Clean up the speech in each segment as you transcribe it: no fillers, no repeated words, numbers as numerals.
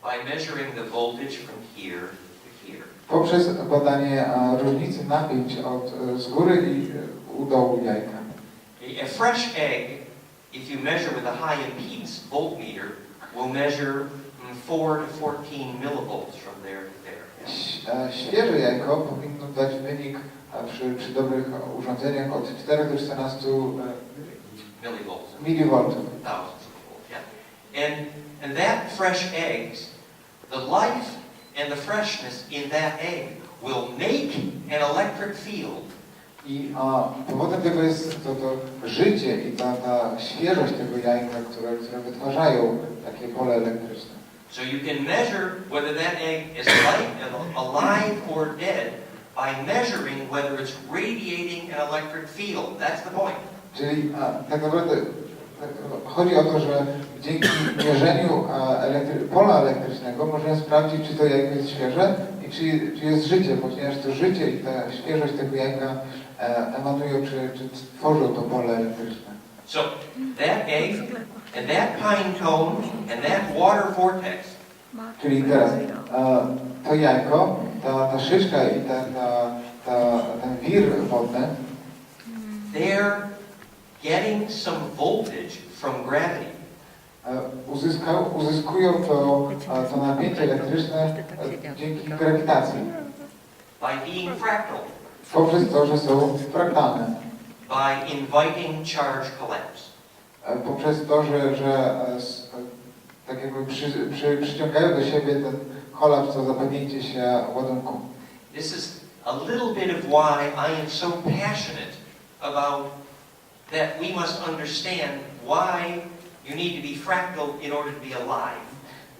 by measuring the voltage from here to here. Poprzez badanie różnicy napięć z góry i u dołu jajka. A fresh egg, if you measure with a high impedance voltmeter, will measure 4 to 14 millivolts from there to there. Świeże jajko powinno dać wynik przy dobrych urządzeniach od 4 do 14 milivoltów. Thousands of volts, yeah. And that fresh eggs, the life and the freshness in that egg will make an electric field. I powodem tego jest to życie i ta świeżość tego jajka, które wytwarzają takie pole elektryczne. So you can measure whether that egg is alive or dead by measuring whether it's radiating an electric field. That's the point. Czyli tak naprawdę chodzi o to, że dzięki mierzeniu pola elektrycznego możemy sprawdzić, czy to jajko jest świeże i czy jest życie, ponieważ to życie i ta świeżość tego jajka emanują, czy tworzą to pole elektryczne. So that egg and that pine cone and that water vortex. Czyli teraz to jajko, ta szyszka i ten wir wodny, they're getting some voltage from gravity. Uzyskują to napięcie elektryczne dzięki grawitacji. By being fractal. Poprzez to, że są fraktalne. By inviting charge collapse. Poprzez to, że tak jakby przyciągają do siebie ten kolaps, to zapadnięcie się ładunku. This is a little bit of why I am so passionate about that we must understand why you need to be fractal in order to be alive.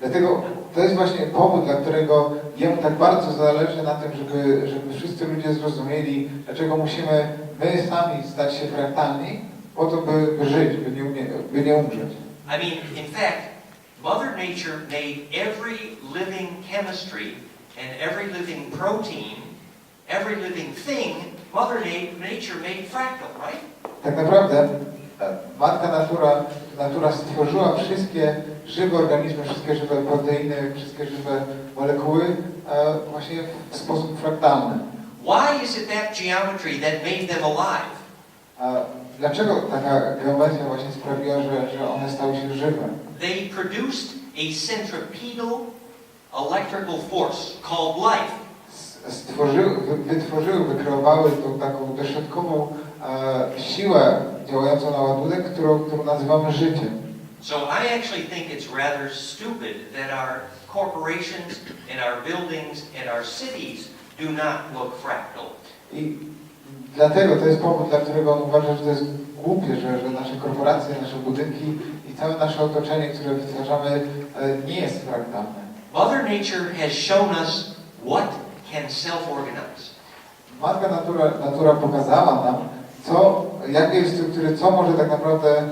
Dlatego to jest właśnie powód, dla którego jemu tak bardzo zależy na tym, żeby wszyscy ludzie zrozumieli, dlaczego musimy my sami stać się fraktalni, po to, by żyć, by nie umrzeć. I mean, in fact, Mother Nature made every living chemistry and every living protein, every living thing, Mother Nature made fractal, right? Tak naprawdę Matka Natura stworzyła wszystkie żywe organizmy, wszystkie żywe proteiny, wszystkie żywe molekuły właśnie w sposób fraktalny. Why is it that geometry that made them alive? Dlaczego taka geometria właśnie sprawiła, że one stały się żywe? They produced a centripetal electrical force called life. Wykreowały tą taką dośrodkową siłę działającą na ładunek, którą nazywamy życiem. So I actually think it's rather stupid that our corporations and our buildings and our cities do not look fractal. I dlatego to jest powód, dla którego on uważa, że to jest głupie, że nasze korporacje, nasze budynki i całe nasze otoczenie, które wytwarzamy, nie jest fraktalne. Mother Nature has shown us what can self-organize. Matka Natura pokazała nam, jakie struktury, co może tak naprawdę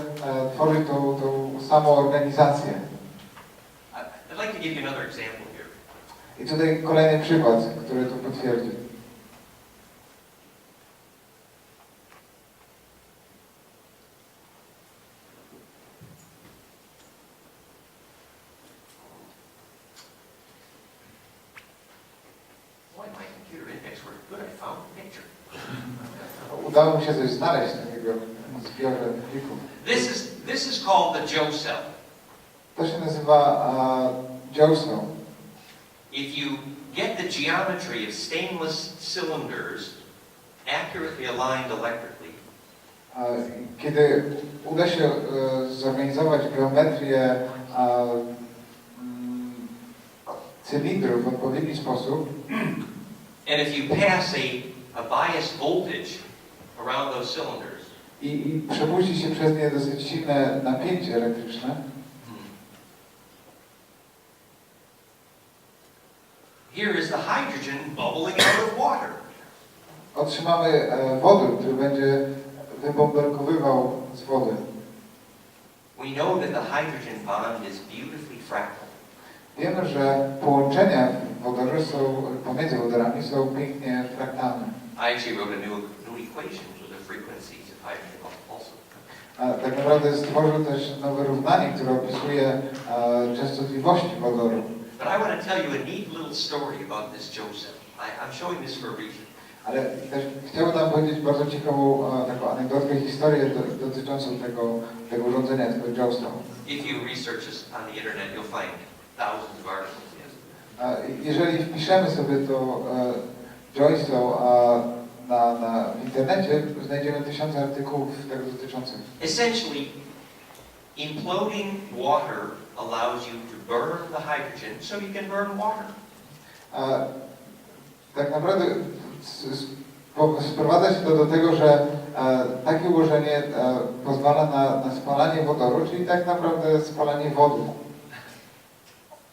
tworzyć tą samoorganizację. I'd like to give you another example here. I tutaj kolejny przykład, który to potwierdzi. Udało mi się coś znaleźć na tego zbiorze plików. This is called the Joe cell. To się nazywa Joe cell. If you get the geometry of stainless cylinders accurately aligned electrically, kiedy uda się zorganizować geometrię cylindrów w odpowiedni sposób, and if you pass a bias voltage around those cylinders, i przepuści się przez nie dosyć silne napięcie elektryczne, here is the hydrogen bubbling out of water. Otrzymamy wodór, który będzie wybąbelkowywał z wody. We know that the hydrogen bond is beautifully fractal. Wiemy, że połączenia w wodorze pomiędzy wodorami są pięknie fraktalne. I actually wrote a new equation for the frequencies of hydrogen also. Tak naprawdę stworzył też nowe równanie, które opisuje częstotliwości wodoru. But I want to tell you a neat little story about this Joseph. I'm showing this for a reason. Ale też chciałbym nam powiedzieć bardzo ciekawą taką anegdotkę, historię dotyczącą tego urządzenia, tego joystick. If you research this on the internet, you'll find thousands of articles. Yes. Jeżeli wpiszemy sobie to joystick w internecie, znajdziemy tysiące artykułów tego dotyczących. Essentially, imploding water allows you to burn the hydrogen so you can burn water. Tak naprawdę sprowadza się to do tego, że takie ułożenie pozwala na spalanie wodoru, czyli tak naprawdę spalanie wody.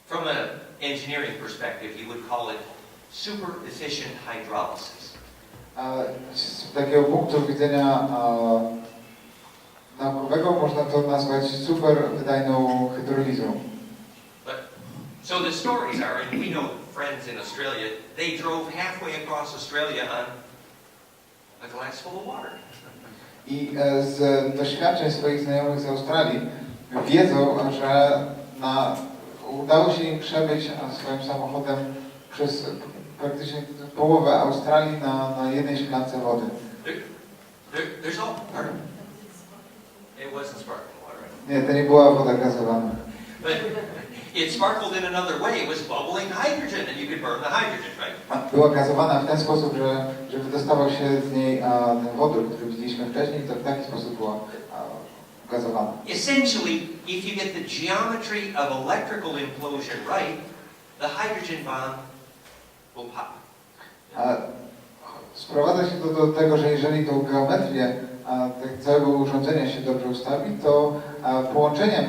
From an engineering perspective, you would call it super efficient hydrolysis. Z takiego punktu widzenia naukowego można to nazwać super wydajną hydrolizą. So the stories are, and we know friends in Australia, they drove halfway across Australia on a glass full of water. I z doświadczeń swoich znajomych z Australii wiedzą, że udało się im przebyć swoim samochodem przez praktycznie połowę Australii na jednej szklance wody. There's all, pardon? It wasn't sparkling water. Nie, to nie była woda gazowana. But it sparkled in another way. It was bubbling hydrogen, and you could burn the hydrogen, right? Była gazowana w ten sposób, że wydostawał się z niej ten wodór, który widzieliśmy wcześniej, to w taki sposób była gazowana. Essentially, if you get the geometry of electrical implosion right, the hydrogen bomb will pop. Sprowadza się to do tego, że jeżeli tą geometrię całego urządzenia się dobrze ustawi, to połączenia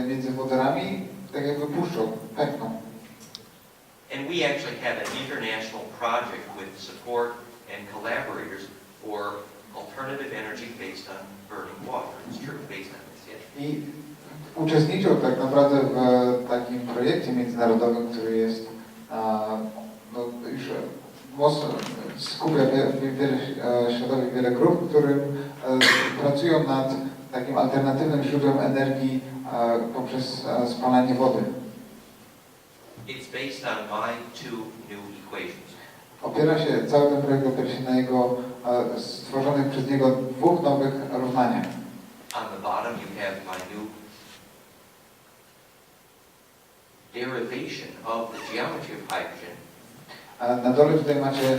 między wodorami tak jakby puszczą, pękną. And we actually have an international project with support and collaborators for alternative energy based on burning water. It's true, based on this, yes. I uczestniczył tak naprawdę w takim projekcie międzynarodowym, który jest już mocno skupia wiele środowisk, wiele grup, którym pracują nad takim alternatywnym źródłem energii poprzez spalanie wody. It's based on my two new equations. Cały ten projekt opiera się na jego stworzonych przez niego dwóch nowych równaniach. On the bottom you have my new derivation of the geometry of hydrogen. Na dole tutaj macie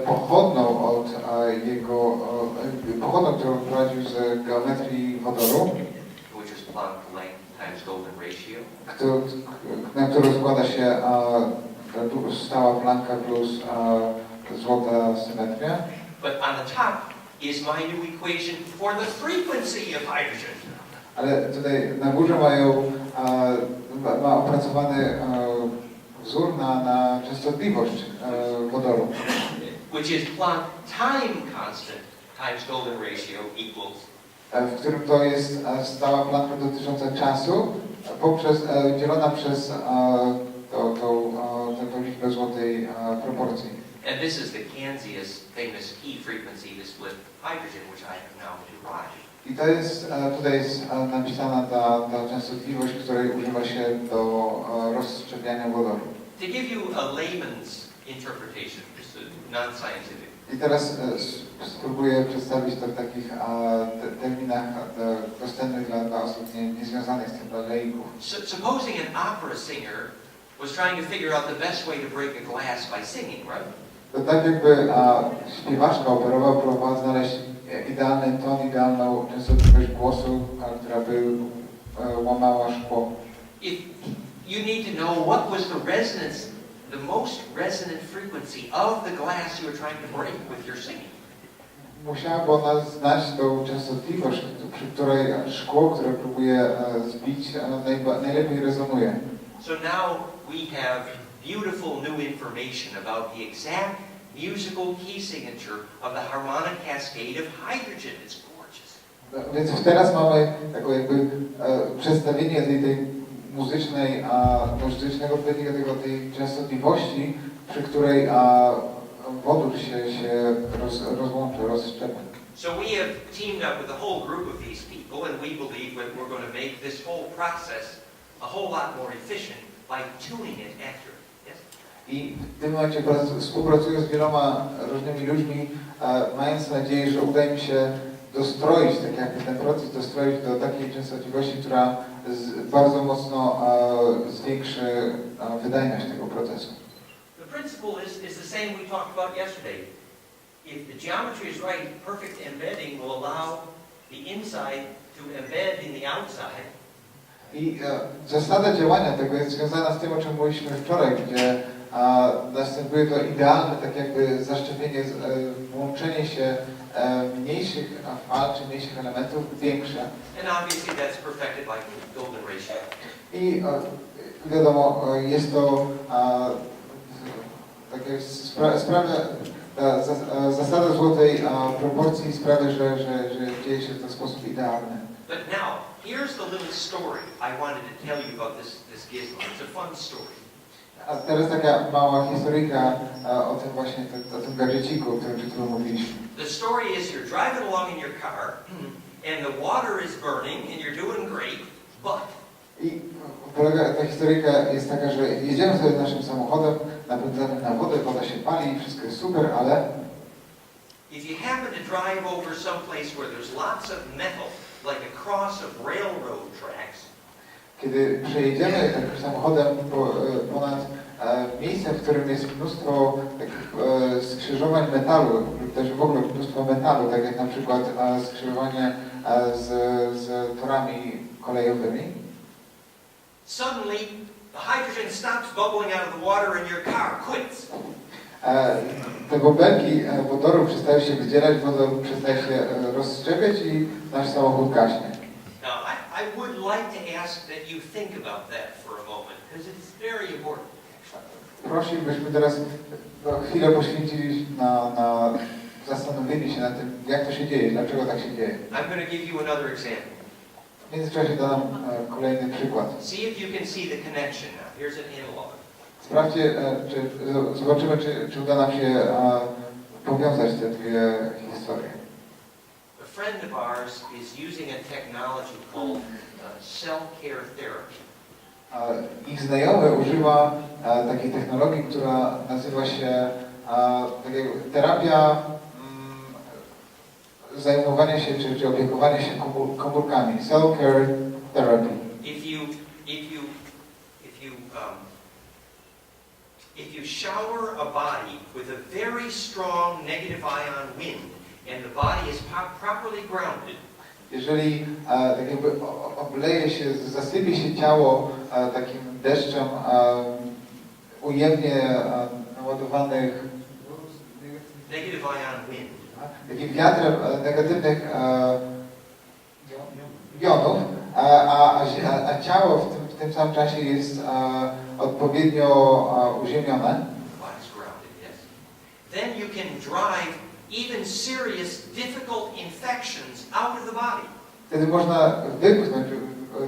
pochodną od pochodną, którą prowadził z geometrii wodoru, Which is Planck length times golden ratio. Na którą składa się stała Plancka plus złota symetria. But on the top is my new equation for the frequency of hydrogen. Ale tutaj na górze ma opracowany wzór na częstotliwość wodoru. Which is Planck time constant times golden ratio equals. W którym to jest stała Plancka dotycząca czasu dzielona przez tę liczbę złotej proporcji. And this is the Kanzias famous key frequency to split hydrogen, which I have now derived. I to jest, tutaj jest napisana ta częstotliwość, której używa się do rozszczepiania wodoru. To give you a layman's interpretation, just a non-scientific. I teraz spróbuję przedstawić to w takich terminach dostępnych dla osób niezwiązanych z tym, dla laików. Supposing an opera singer was trying to figure out the best way to break a glass by singing, right? To tak jakby śpiewaczka operowa próbowała znaleźć idealny ton, idealną częstotliwość głosu, która by łamała szkło. If you need to know what was the resonance, the most resonant frequency of the glass you were trying to break with your singing. Musiałaby ona znać tą częstotliwość, przy której szkło, które próbuje zbić, najlepiej rezonuje. So now we have beautiful new information about the exact musical key signature of the harmonic cascade of hydrogen. It's gorgeous. Więc teraz mamy taką jakby przedstawienie tej muzycznego odpowiednika tej częstotliwości, przy której wodór się rozłączy, rozszczepi. So we have teamed up with a whole group of these people, and we believe that we're going to make this whole process a whole lot more efficient by tuning it accurate. Yes? I w tym momencie współpracuję z wieloma różnymi ludźmi, mając nadzieję, że uda mi się dostroić, tak jakby ten proces dostroić do takiej częstotliwości, która bardzo mocno zwiększy wydajność tego procesu. The principle is the same we talked about yesterday. If the geometry is right, perfect embedding will allow the inside to embed in the outside. I zasada działania tego jest związana z tym, o czym mówiliśmy wczoraj, gdzie następuje to idealne, tak jakby zaszczepienie, włączenie się mniejszych fal czy mniejszych elementów w większe. And obviously that's perfected like the golden ratio. I wiadomo, jest to takie zasada złotej proporcji sprawia, że dzieje się w ten sposób idealny. But now, here's the little story I wanted to tell you about this gizmo. It's a fun story. A teraz taka mała historyjka o tym właśnie, o tym gadżeciku, o którym przed chwilą mówiliśmy. The story is you're driving along in your car, and the water is burning, and you're doing great, but... I ta historyjka jest taka, że jedziemy sobie naszym samochodem, napędzamy na wodę, woda się pali, wszystko jest super, ale... If you happen to drive over some place where there's lots of metal, like a cross of railroad tracks, kiedy przejedziemy takim samochodem ponad miejscem, w którym jest mnóstwo takich skrzyżowań metalu, lub też w ogóle mnóstwo metalu, tak jak na przykład skrzyżowanie z torami kolejowymi, suddenly the hydrogen stops bubbling out of the water and your car quits. Te bąbelki wodoru przestają się wydzielać, woda przestaje się rozszczepiać i nasz samochód gaśnie. Now, I would like to ask that you think about that for a moment, because it's very important. Prosiłbyśmy teraz chwilę poświęcili na zastanowienie się nad tym, jak to się dzieje, dlaczego tak się dzieje. I'm going to give you another example. W międzyczasie dam kolejny przykład. See if you can see the connection now. Here's an analog. Sprawdźcie, zobaczymy, czy uda nam się powiązać te dwie historie. A friend of ours is using a technology called cell care therapy. Ich znajomy używa takiej technologii, która nazywa się terapia zajmowania się czy opiekowania się komórkami. Cell care therapy. If you shower a body with a very strong negative ion wind and the body is properly grounded, jeżeli tak jakby obleje się, zasypie się ciało takim deszczem ujemnie naładowanych negative ion wind, takim wiatrem negatywnych jonów, a ciało w tym samym czasie jest odpowiednio uziemione, then you can drive even serious, difficult infections out of the body. Wtedy można wypchnąć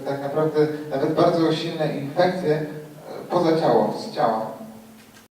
tak naprawdę nawet bardzo silne infekcje poza ciało, z ciała.